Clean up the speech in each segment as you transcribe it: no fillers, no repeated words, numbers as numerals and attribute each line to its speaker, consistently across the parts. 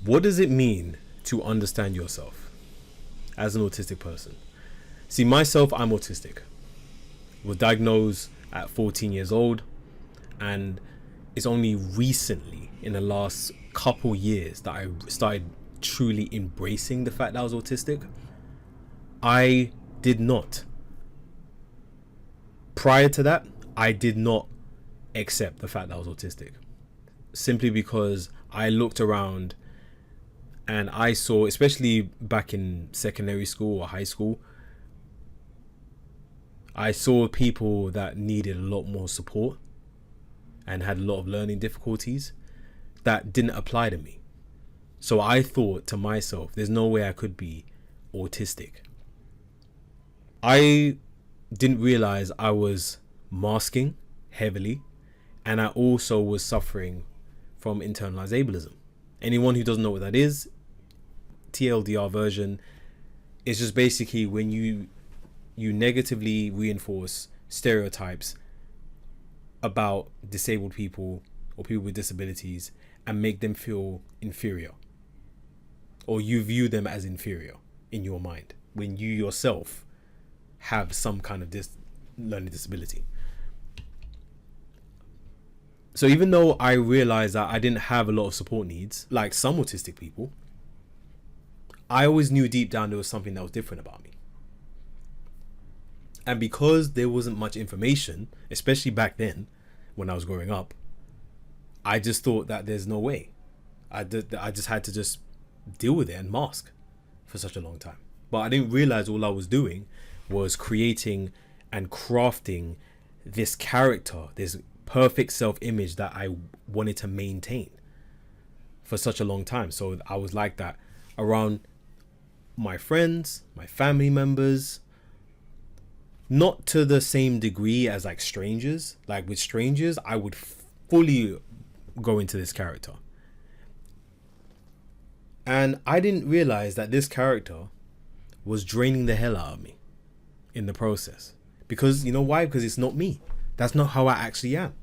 Speaker 1: What does it mean to understand yourself as an autistic person? See, myself, I'm autistic. Was diagnosed at 14 years old, and it's only recently, in the last couple years, that I started truly embracing the fact that I was autistic. I did not. Prior to that, I did not accept the fact that I was autistic. Simply because I looked around and I saw, especially back in secondary school or high school, I saw people that needed a lot more support and had a lot of learning difficulties that didn't apply to me. So I thought to myself, there's no way I could be autistic. I didn't realize I was masking heavily, and I also was suffering from internalized ableism. Anyone who doesn't know what that is, TLDR version, is just basically when you negatively reinforce stereotypes about disabled people or people with disabilities and make them feel inferior, or you view them as inferior in your mind when you yourself have some kind of learning disability. So even though I realized that I didn't have a lot of support needs like some autistic people, I always knew deep down there was something that was different about me. And because there wasn't much information, especially back then when I was growing up, I just thought that there's no way. I just had to just deal with it and mask for such a long time. But I didn't realize all I was doing was creating and crafting this character, this perfect self-image that I wanted to maintain for such a long time. So I was like that around my friends, my family members, not to the same degree as like strangers. Like with strangers, I would fully go into this character. And I didn't realize that this character was draining the hell out of me in the process. Because you know why? Because it's not me. That's not how I actually am.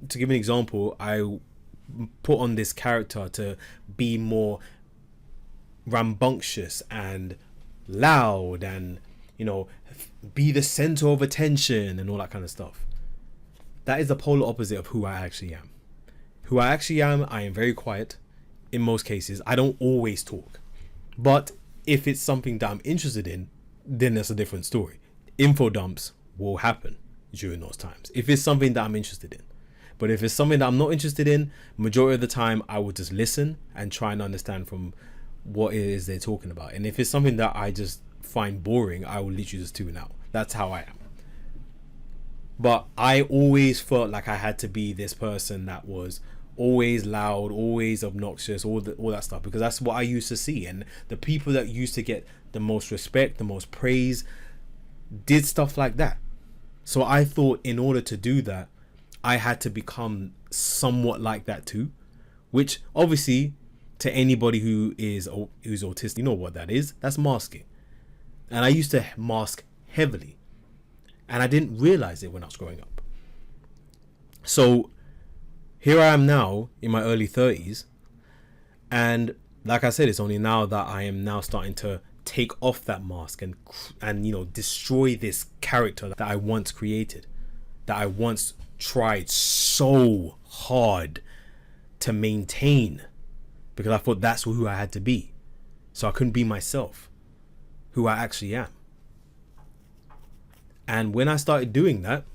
Speaker 1: To give an example, I put on this character to be more rambunctious and loud and, you know, be the center of attention and all that kind of stuff. That is the polar opposite of who I actually am. Who I actually am, I am very quiet in most cases. I don't always talk. But if it's something that I'm interested in, then that's a different story. Info dumps will happen during those times if it's something that I'm interested in. But if it's something that I'm not interested in, majority of the time I will just listen and try and understand from what it is they're talking about. And if it's something that I just find boring, I will literally just tune out. That's how I am. But I always felt like I had to be this person that was always loud, always obnoxious, all that stuff, because that's what I used to see. And the people that used to get the most respect, the most praise, did stuff like that. So I thought in order to do that, I had to become somewhat like that too, which obviously to anybody who's autistic, you know what that is. That's masking. And I used to mask heavily, and I didn't realize it when I was growing up. So here I am now in my early 30s, and like I said, it's only now that I am now starting to take off that mask and you know, destroy this character that I once created, that I once tried so hard to maintain, because I thought that's who I had to be. So I couldn't be myself, who I actually am. And when I started doing that,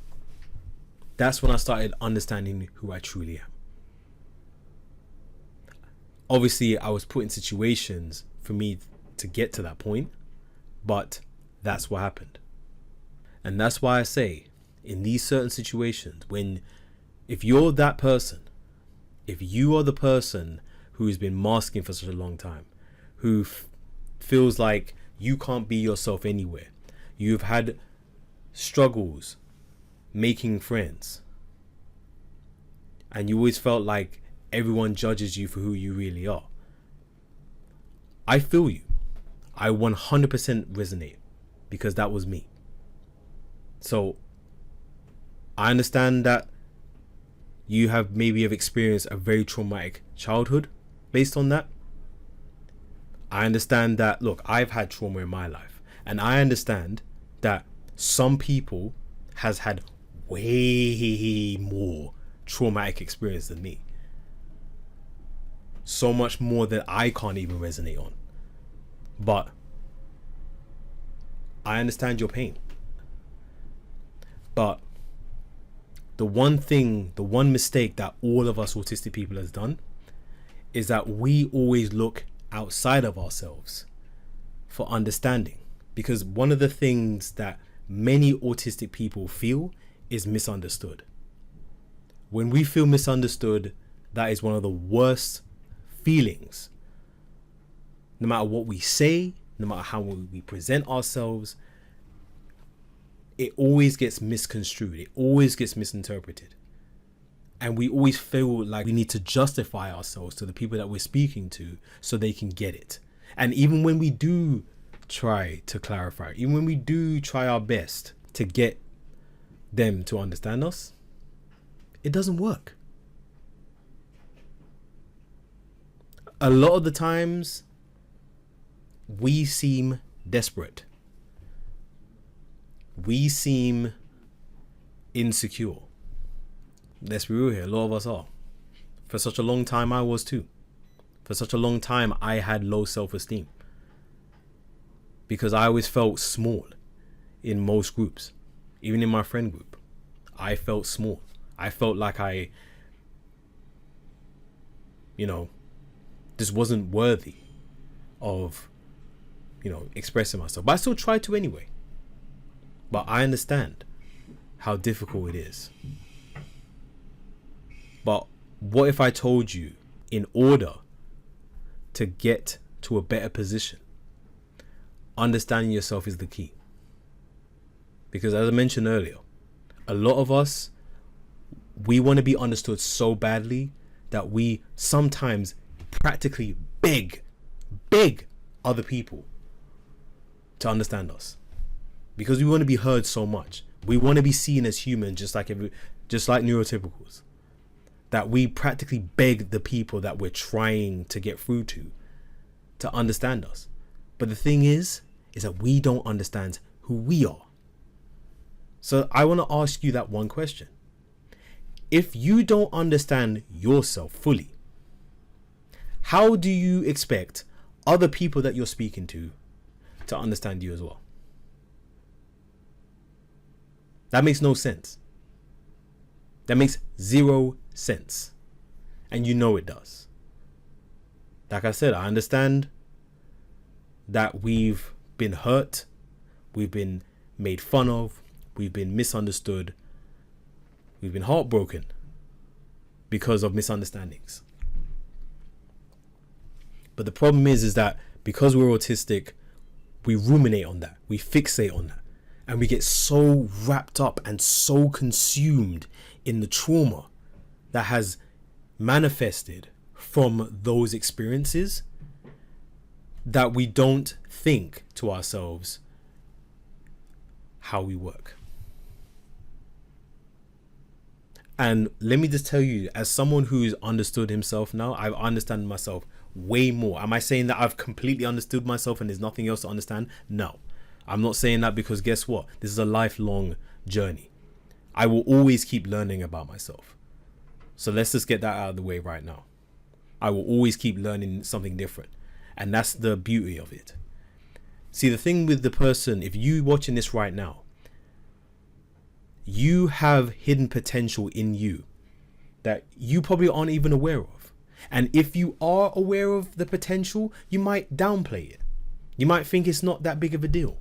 Speaker 1: that's when I started understanding who I truly am. Obviously, I was put in situations for me to get to that point, but that's what happened. And that's why I say, in these certain situations, if you're that person, if you are the person who's been masking for such a long time, who feels like you can't be yourself anywhere, you've had struggles making friends, and you always felt like everyone judges you for who you really are, I feel you. I 100% resonate, because that was me. So I understand that you have experienced a very traumatic childhood based on that. I understand that, look, I've had trauma in my life, and I understand that some people has had way more traumatic experience than me. So much more that I can't even resonate on. But I understand your pain. But the one mistake that all of us autistic people has done is that we always look outside of ourselves for understanding. Because one of the things that many autistic people feel is misunderstood. When we feel misunderstood, that is one of the worst feelings. No matter what we say, no matter how we present ourselves, it always gets misconstrued. It always gets misinterpreted. And we always feel like we need to justify ourselves to the people that we're speaking to so they can get it. And even when we do try to clarify, even when we do try our best to get them to understand us, it doesn't work. A lot of the times, we seem desperate. We seem insecure. Let's be real here, a lot of us are. For such a long time, I was too. For such a long time, I had low self-esteem. Because I always felt small in most groups. Even in my friend group, I felt small. I felt like I just wasn't worthy of, expressing myself. But I still tried to anyway. But I understand how difficult it is. But what if I told you, in order to get to a better position, understanding yourself is the key? Because as I mentioned earlier, a lot of us, we want to be understood so badly that we sometimes practically beg other people to understand us. Because we want to be heard so much. We want to be seen as human, just like neurotypicals. That we practically beg the people that we're trying to get through to understand us. But the thing is that we don't understand who we are. So I want to ask you that one question. If you don't understand yourself fully, how do you expect other people that you're speaking to understand you as well? That makes no sense. That makes zero sense. And you know it does. Like I said, I understand that we've been hurt, we've been made fun of, we've been misunderstood, we've been heartbroken because of misunderstandings. But the problem is that because we're autistic, we ruminate on that, we fixate on that, and we get so wrapped up and so consumed in the trauma that has manifested from those experiences that we don't think to ourselves how we work. And let me just tell you, as someone who's understood himself now, I understand myself way more. Am I saying that I've completely understood myself and there's nothing else to understand? No. I'm not saying that, because guess what? This is a lifelong journey. I will always keep learning about myself. So let's just get that out of the way right now. I will always keep learning something different. And that's the beauty of it. See, the thing with the person, if you watching this right now, you have hidden potential in you that you probably aren't even aware of. And if you are aware of the potential, you might downplay it. You might think it's not that big of a deal.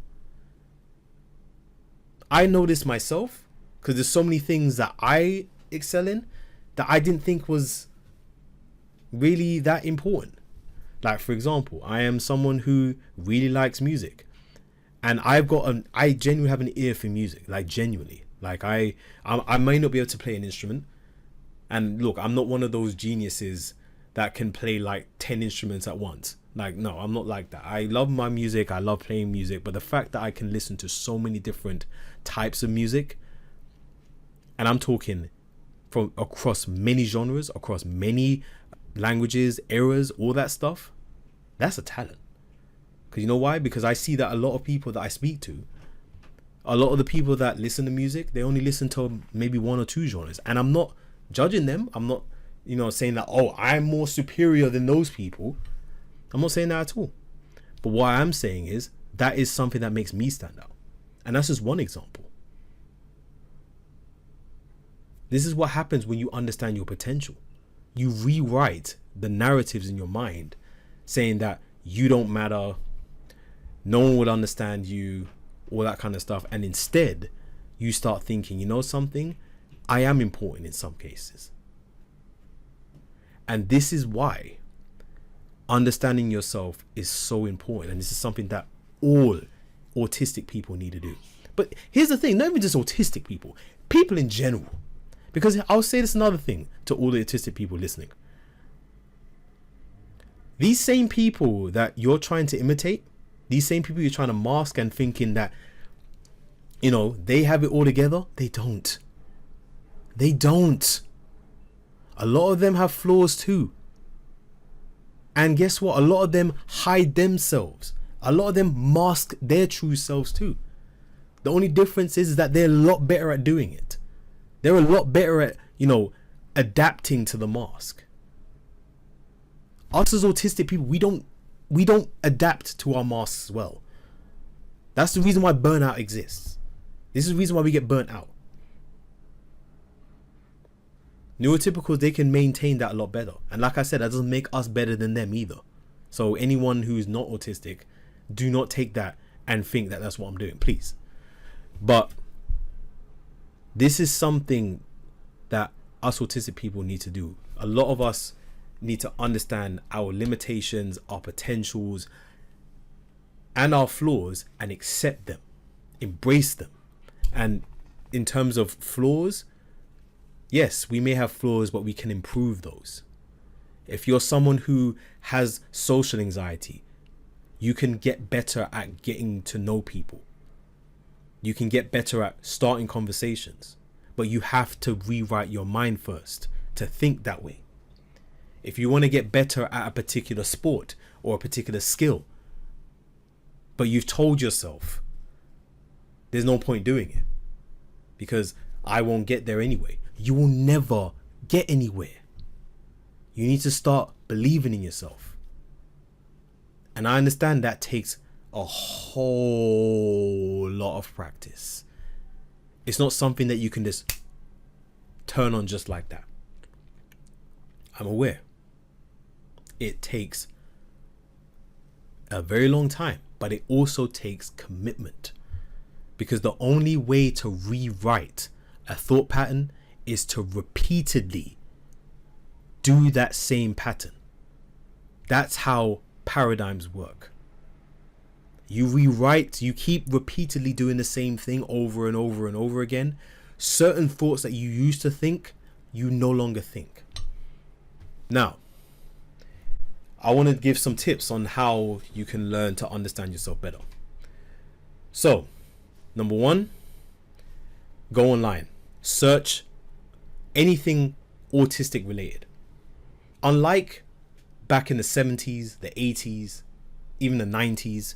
Speaker 1: I know this myself, because there's so many things that I excel in that I didn't think was really that important. Like, for example, I am someone who really likes music, and I genuinely have an ear for music, like genuinely. Like I may not be able to play an instrument, and look, I'm not one of those geniuses that can play like 10 instruments at once. Like, no, I'm not like that. I love my music, I love playing music, but the fact that I can listen to so many different types of music, and I'm talking from across many genres, across many languages, eras, all that stuff, that's a talent. Because you know why? Because I see that a lot of people that I speak to, a lot of the people that listen to music, they only listen to maybe one or two genres. And I'm not judging them. I'm not, saying that, oh, I'm more superior than those people. I'm not saying that at all. But what I'm saying is that is something that makes me stand out. And that's just one example. This is what happens when you understand your potential. You rewrite the narratives in your mind saying that you don't matter, no one will understand you, all that kind of stuff. And instead, you start thinking, you know something? I am important in some cases. And this is why understanding yourself is so important. And this is something that all autistic people need to do. But here's the thing, not even just autistic people, people in general. Because I'll say this another thing to all the autistic people listening. These same people that you're trying to imitate, these same people you're trying to mask and thinking that, they have it all together, they don't. They don't. A lot of them have flaws too. And guess what? A lot of them hide themselves. A lot of them mask their true selves too. The only difference is that they're a lot better at doing it. They're a lot better at, adapting to the mask. Us as autistic people, we don't adapt to our masks as well. That's the reason why burnout exists. This is the reason why we get burnt out. Neurotypicals, they can maintain that a lot better. And like I said, that doesn't make us better than them either. So anyone who's not autistic, do not take that and think that that's what I'm doing, please. But this is something that us autistic people need to do. A lot of us need to understand our limitations, our potentials, and our flaws, and accept them, embrace them. And in terms of flaws, yes, we may have flaws, but we can improve those. If you're someone who has social anxiety, you can get better at getting to know people. You can get better at starting conversations, but you have to rewrite your mind first to think that way. If you want to get better at a particular sport or a particular skill, but you've told yourself there's no point doing it because I won't get there anyway, you will never get anywhere. You need to start believing in yourself. And I understand that takes a whole lot of practice. It's not something that you can just turn on just like that. I'm aware. It takes a very long time, but it also takes commitment. Because the only way to rewrite a thought pattern is to repeatedly do that same pattern. That's how paradigms work. You rewrite, you keep repeatedly doing the same thing over and over and over again. Certain thoughts that you used to think, you no longer think. Now, I want to give some tips on how you can learn to understand yourself better. So, number one, go online. Search anything autistic related. Unlike back in the 70s, the 80s, even the 90s,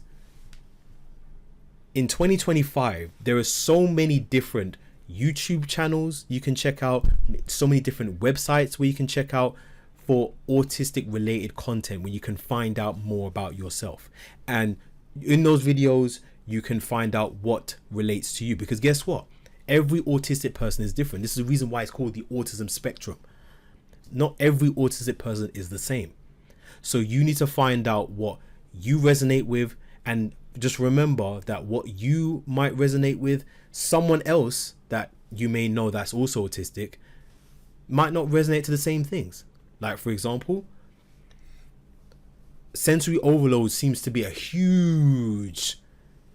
Speaker 1: in 2025, there are so many different YouTube channels you can check out, so many different websites where you can check out for autistic related content where you can find out more about yourself. And in those videos, you can find out what relates to you. Because guess what? Every autistic person is different. This is the reason why it's called the autism spectrum. Not every autistic person is the same. So you need to find out what you resonate with, and just remember that what you might resonate with, someone else that you may know that's also autistic might not resonate to the same things. Like, for example, sensory overload seems to be a huge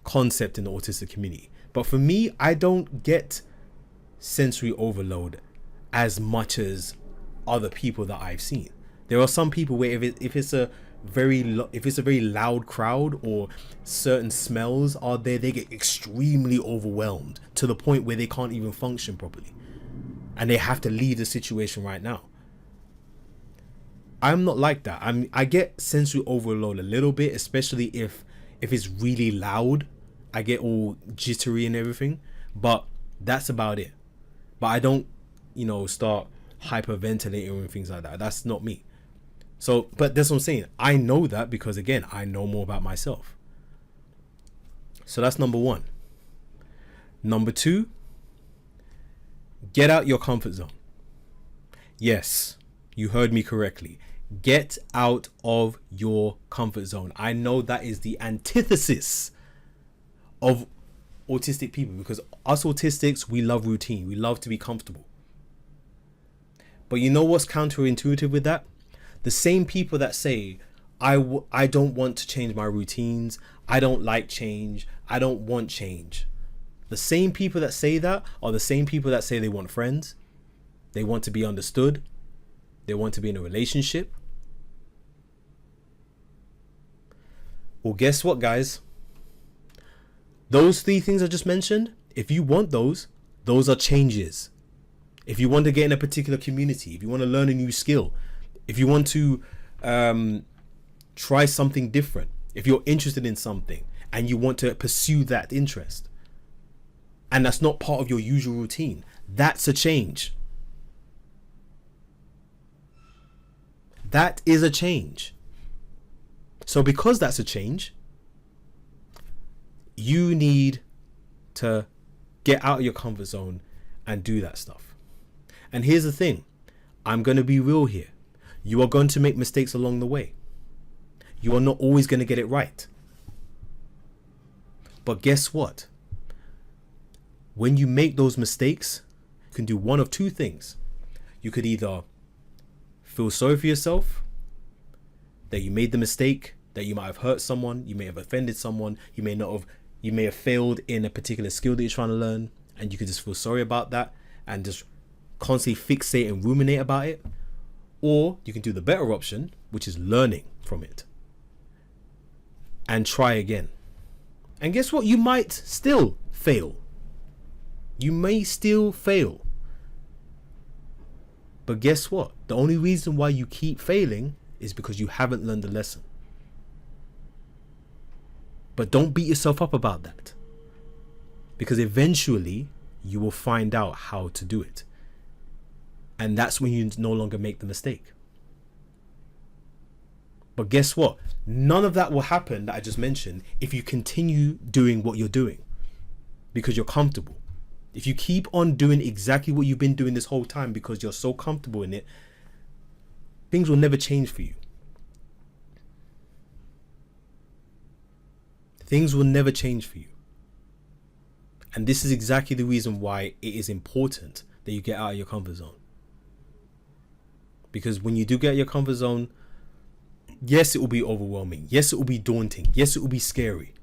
Speaker 1: concept in the autistic community. But for me, I don't get sensory overload as much as other people that I've seen. There are some people where if it's a very loud crowd or certain smells are there, they get extremely overwhelmed to the point where they can't even function properly and they have to leave the situation right now. I'm not like that. I get sensory overload a little bit, especially if if it's really loud, I get all jittery and everything, but that's about it. But I don't, start hyperventilating and things like that. That's not me. So, but that's what I'm saying. I know that because, again, I know more about myself. So that's number one. Number two, get out your comfort zone. Yes, you heard me correctly. Get out of your comfort zone. I know that is the antithesis of autistic people, because us autistics, we love routine. We love to be comfortable. But you know what's counterintuitive with that? The same people that say, I don't want to change my routines. I don't like change. I don't want change. The same people that say that are the same people that say they want friends. They want to be understood. They want to be in a relationship. Well, guess what, guys? Those three things I just mentioned, if you want those are changes. If you want to get in a particular community, if you want to learn a new skill, if you want to try something different, if you're interested in something and you want to pursue that interest, and that's not part of your usual routine, that's a change. That is a change. So because that's a change, you need to get out of your comfort zone and do that stuff. And here's the thing. I'm going to be real here. You are going to make mistakes along the way. You are not always going to get it right. But guess what? When you make those mistakes, you can do one of two things. You could either feel sorry for yourself, that you made the mistake, that you might have hurt someone, you may have offended someone, you may have failed in a particular skill that you're trying to learn, and you could just feel sorry about that and just constantly fixate and ruminate about it. Or you can do the better option, which is learning from it and try again. And guess what? You might still fail. You may still fail. But guess what? The only reason why you keep failing is because you haven't learned the lesson. But don't beat yourself up about that, because eventually you will find out how to do it. And that's when you no longer make the mistake. But guess what? None of that will happen that I just mentioned if you continue doing what you're doing, because you're comfortable. If you keep on doing exactly what you've been doing this whole time because you're so comfortable in it, things will never change for you. Things will never change for you. And this is exactly the reason why it is important that you get out of your comfort zone. Because when you do get out of your comfort zone, yes, it will be overwhelming. Yes, it will be daunting. Yes, it will be scary.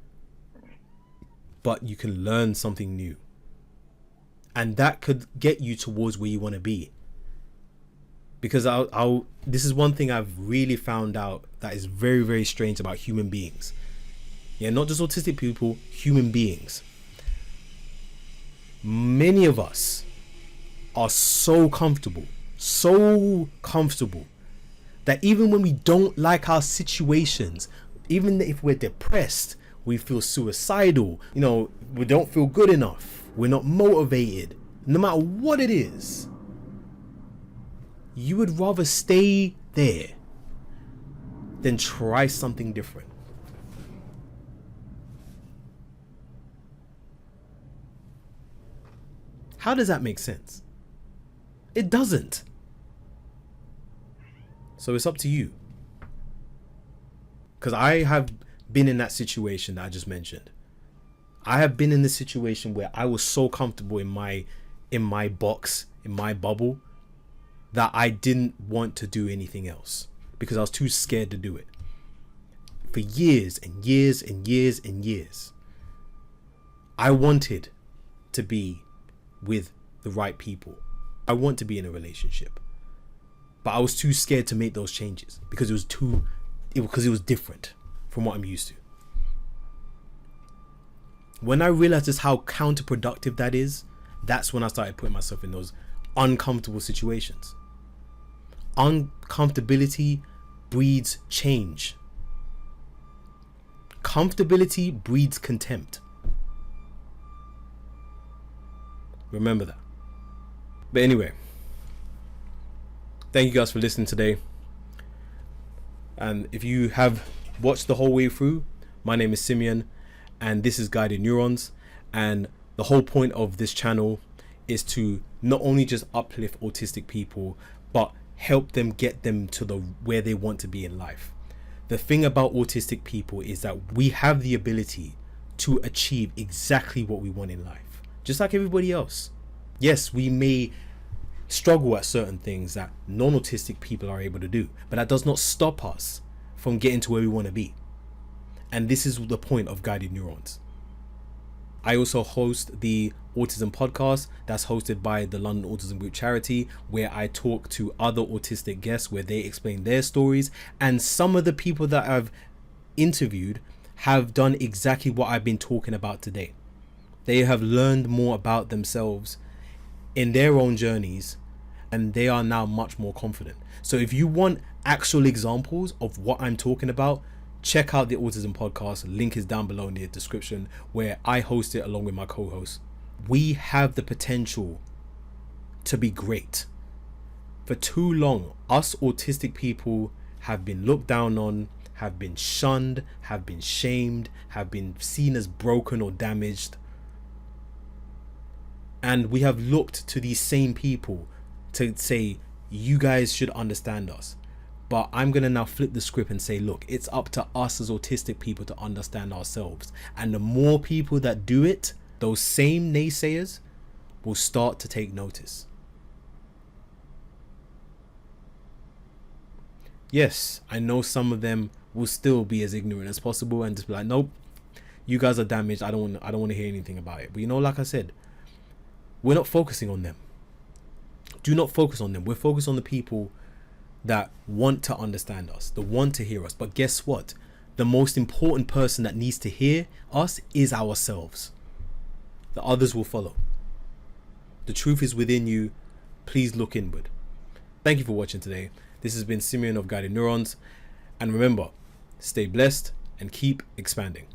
Speaker 1: But you can learn something new. And that could get you towards where you want to be. Because this is one thing I've really found out that is very, very strange about human beings. Yeah, not just autistic people, human beings. Many of us are so comfortable that even when we don't like our situations, even if we're depressed, we feel suicidal, we don't feel good enough, we're not motivated, no matter what it is, you would rather stay there than try something different. How does that make sense? It doesn't. So it's up to you. Because I have been in that situation that I just mentioned. I have been in this situation where I was so comfortable in my box, in my bubble, that I didn't want to do anything else because I was too scared to do it. For years and years and years and years, I wanted to be with the right people. I want to be in a relationship, but I was too scared to make those changes because it was different from what I'm used to. When I realized just how counterproductive that is, that's when I started putting myself in those uncomfortable situations. Uncomfortability breeds change. comfortability breeds contempt. Remember that. But anyway, thank you guys for listening today. And if you have watched the whole way through, my name is Simeon, and this is Guided Neurons. And the whole point of this channel is to not only just uplift autistic people, but help them get them to where they want to be in life. The thing about autistic people is that we have the ability to achieve exactly what we want in life, just like everybody else. Yes, we may struggle at certain things that non-autistic people are able to do, but that does not stop us from getting to where we want to be. And this is the point of Guided Neurons. I also host the Autism Podcast that's hosted by the London Autism Group charity, where I talk to other autistic guests where they explain their stories. And some of the people that I've interviewed have done exactly what I've been talking about today. They have learned more about themselves in their own journeys, and they are now much more confident. So if you want actual examples of what I'm talking about, check out the Autism Podcast. Link is down below in the description, where I host it along with my co-host. We have the potential to be great. For too long, us autistic people have been looked down on, have been shunned, have been shamed, have been seen as broken or damaged. And we have looked to these same people to say, you guys should understand us. But I'm going to now flip the script and say, look, it's up to us as autistic people to understand ourselves. And the more people that do it, those same naysayers will start to take notice. Yes, I know some of them will still be as ignorant as possible and just be like, nope, you guys are damaged. I don't want to hear anything about it. But you know, like I said, we're not focusing on them. Do not focus on them. We're focused on the people that want to understand us, that want to hear us. But guess what? The most important person that needs to hear us is ourselves. The others will follow. The truth is within you. Please look inward. Thank you for watching today. This has been Simeon of Guided Neurons. And remember, stay blessed and keep expanding.